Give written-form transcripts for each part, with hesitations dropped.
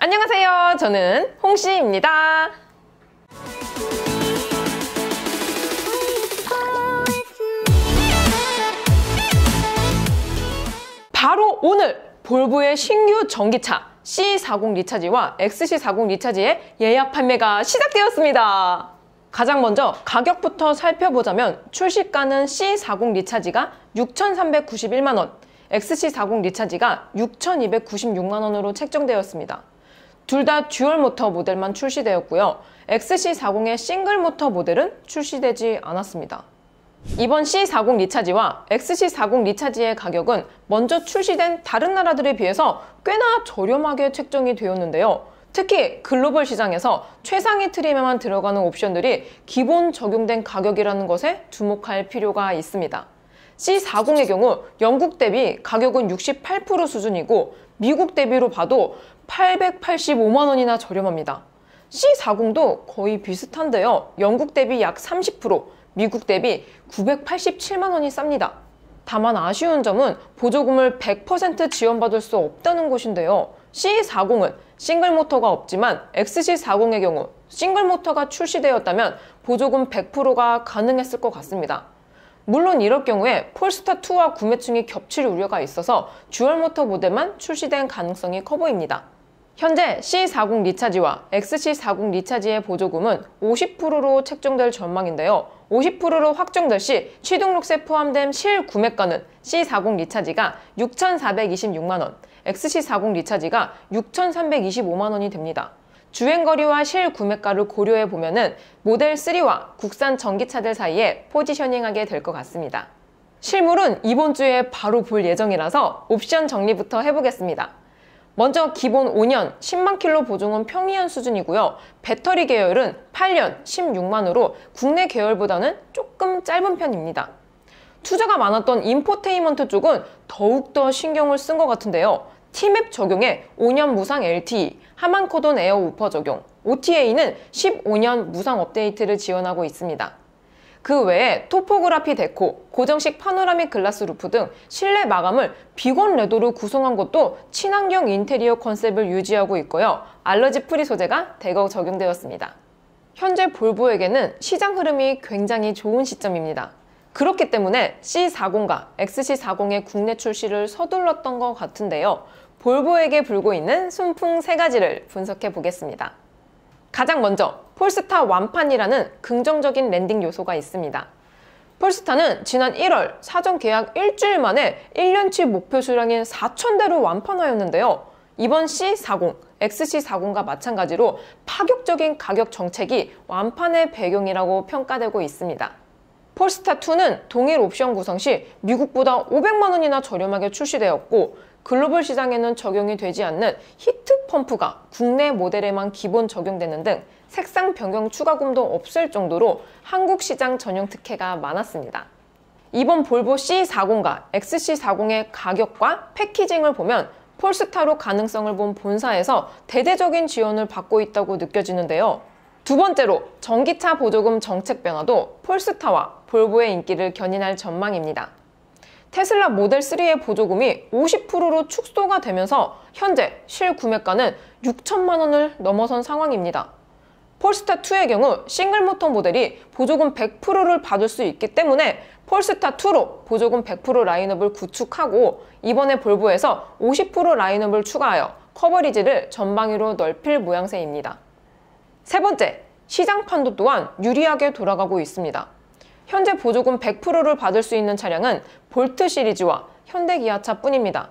안녕하세요. 저는 홍씨입니다. 바로 오늘 볼보의 신규 전기차 C40 리차지와 XC40 리차지의 예약 판매가 시작되었습니다. 가장 먼저 가격부터 살펴보자면 출시가는 C40 리차지가 6,391만원, XC40 리차지가 6,296만원으로 책정되었습니다. 둘 다 듀얼 모터 모델만 출시되었고요. XC40의 싱글 모터 모델은 출시되지 않았습니다. 이번 C40 리차지와 XC40 리차지의 가격은 먼저 출시된 다른 나라들에 비해서 꽤나 저렴하게 책정이 되었는데요. 특히 글로벌 시장에서 최상위 트림에만 들어가는 옵션들이 기본 적용된 가격이라는 것에 주목할 필요가 있습니다. C40의 경우 영국 대비 가격은 68% 수준이고 미국 대비로 봐도 885만원이나 저렴합니다. C40도 거의 비슷한데요. 영국 대비 약 30%, 미국 대비 987만원이 쌉니다. 다만 아쉬운 점은 보조금을 100% 지원받을 수 없다는 것인데요. C40은 싱글 모터가 없지만 XC40의 경우 싱글 모터가 출시되었다면 보조금 100%가 가능했을 것 같습니다. 물론 이럴 경우에 폴스타2와 구매층이 겹칠 우려가 있어서 듀얼 모터 모델만 출시된 가능성이 커 보입니다. 현재 C40 리차지와 XC40 리차지의 보조금은 50%로 책정될 전망인데요. 50%로 확정될 시 취등록세 포함된 실구매가는 C40 리차지가 6,426만원, XC40 리차지가 6,325만원이 됩니다. 주행거리와 실구매가를 고려해보면 모델 3와 국산 전기차들 사이에 포지셔닝하게 될 것 같습니다. 실물은 이번 주에 바로 볼 예정이라서 옵션 정리부터 해보겠습니다. 먼저 기본 5년 10만 킬로 보증은 평이한 수준이고요. 배터리 계열은 8년 16만으로 국내 계열보다는 조금 짧은 편입니다. 투자가 많았던 인포테인먼트 쪽은 더욱더 신경을 쓴 것 같은데요. T맵 적용에 5년 무상 LTE, 하만코돈 에어 우퍼 적용, OTA는 15년 무상 업데이트를 지원하고 있습니다. 그 외에 토포그라피 데코, 고정식 파노라믹 글라스 루프 등 실내 마감을 비건 레더로 구성한 것도 친환경 인테리어 컨셉을 유지하고 있고요. 알러지 프리 소재가 대거 적용되었습니다. 현재 볼보에게는 시장 흐름이 굉장히 좋은 시점입니다. 그렇기 때문에 C40과 XC40의 국내 출시를 서둘렀던 것 같은데요. 볼보에게 불고 있는 순풍 3가지를 분석해 보겠습니다. 가장 먼저 폴스타 완판이라는 긍정적인 랜딩 요소가 있습니다. 폴스타는 지난 1월 사전 계약 일주일 만에 1년치 목표 수량인 4,000대를 완판하였는데요. 이번 C40, XC40과 마찬가지로 파격적인 가격 정책이 완판의 배경이라고 평가되고 있습니다. 폴스타2는 동일 옵션 구성 시 미국보다 500만원이나 저렴하게 출시되었고 글로벌 시장에는 적용이 되지 않는 히트 펌프가 국내 모델에만 기본 적용되는 등 색상 변경 추가금도 없을 정도로 한국 시장 전용 특혜가 많았습니다. 이번 볼보 C40과 XC40의 가격과 패키징을 보면 폴스타로 가능성을 본 본사에서 대대적인 지원을 받고 있다고 느껴지는데요. 두 번째로 전기차 보조금 정책 변화도 폴스타와 볼보의 인기를 견인할 전망입니다. 테슬라 모델 3의 보조금이 50%로 축소가 되면서 현재 실구매가는 6천만원을 넘어선 상황입니다. 폴스타2의 경우 싱글 모터 모델이 보조금 100%를 받을 수 있기 때문에 폴스타2로 보조금 100% 라인업을 구축하고 이번에 볼보에서 50% 라인업을 추가하여 커버리지를 전방위로 넓힐 모양새입니다. 세 번째, 시장판도 또한 유리하게 돌아가고 있습니다. 현재 보조금 100%를 받을 수 있는 차량은 볼트 시리즈와 현대기아차 뿐입니다.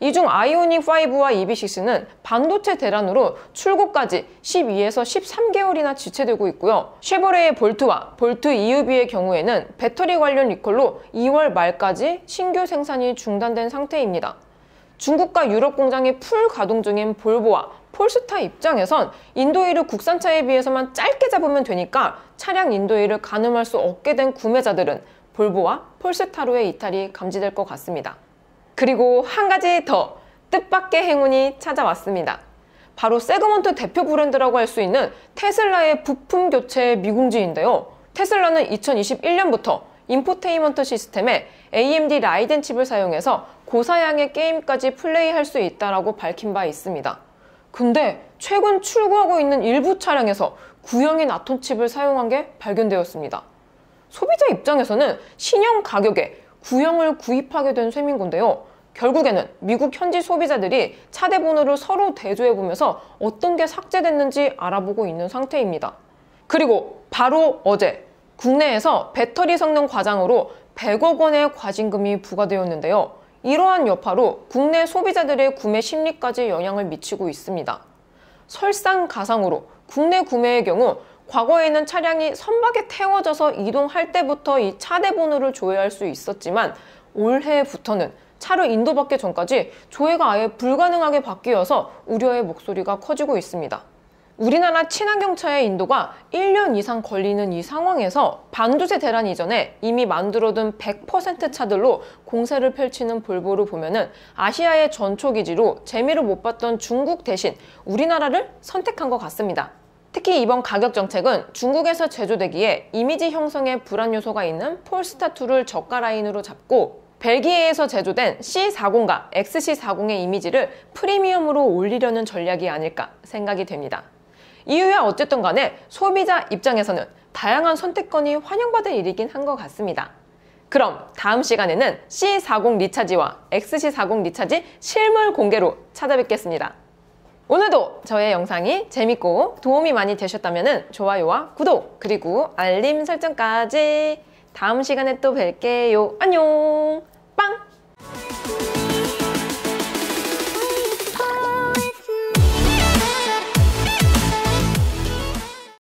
이 중 아이오닉5와 EV6는 반도체 대란으로 출고까지 12에서 13개월이나 지체되고 있고요. 쉐보레의 볼트와 볼트 EUV의 경우에는 배터리 관련 리콜로 2월 말까지 신규 생산이 중단된 상태입니다. 중국과 유럽 공장이 풀 가동 중인 볼보와 폴스타 입장에선 인도일을 국산차에 비해서만 짧게 잡으면 되니까 차량 인도일을 가늠할 수 없게 된 구매자들은 볼보와 폴스타로의 이탈이 감지될 것 같습니다. 그리고 한 가지 더 뜻밖의 행운이 찾아왔습니다. 바로 세그먼트 대표 브랜드라고 할 수 있는 테슬라의 부품 교체 미공지인데요. 테슬라는 2021년부터 인포테인먼트 시스템에 AMD 라이젠 칩을 사용해서 고사양의 게임까지 플레이할 수 있다고 밝힌 바 있습니다. 근데 최근 출고하고 있는 일부 차량에서 구형인 아톤칩을 사용한 게 발견되었습니다. 소비자 입장에서는 신형 가격에 구형을 구입하게 된 셈인 건데요. 결국에는 미국 현지 소비자들이 차대 번호를 서로 대조해보면서 어떤 게 삭제됐는지 알아보고 있는 상태입니다. 그리고 바로 어제 국내에서 배터리 성능 과장으로 100억 원의 과징금이 부과되었는데요. 이러한 여파로 국내 소비자들의 구매 심리까지 영향을 미치고 있습니다. 설상가상으로 국내 구매의 경우 과거에는 차량이 선박에 태워져서 이동할 때부터 이 차대 번호를 조회할 수 있었지만 올해부터는 차를 인도받기 전까지 조회가 아예 불가능하게 바뀌어서 우려의 목소리가 커지고 있습니다. 우리나라 친환경차의 인도가 1년 이상 걸리는 이 상황에서 반도체 대란 이전에 이미 만들어둔 100% 차들로 공세를 펼치는 볼보를 보면은 아시아의 전초기지로 재미를 못 봤던 중국 대신 우리나라를 선택한 것 같습니다. 특히 이번 가격 정책은 중국에서 제조되기에 이미지 형성에 불안 요소가 있는 폴스타2를 저가 라인으로 잡고 벨기에에서 제조된 C40과 XC40의 이미지를 프리미엄으로 올리려는 전략이 아닐까 생각이 됩니다. 이유야 어쨌든 간에 소비자 입장에서는 다양한 선택권이 환영받을 일이긴 한 것 같습니다. 그럼 다음 시간에는 C40 리차지와 XC40 리차지 실물 공개로 찾아뵙겠습니다. 오늘도 저의 영상이 재밌고 도움이 많이 되셨다면 좋아요와 구독 그리고 알림 설정까지. 다음 시간에 또 뵐게요. 안녕. 빵!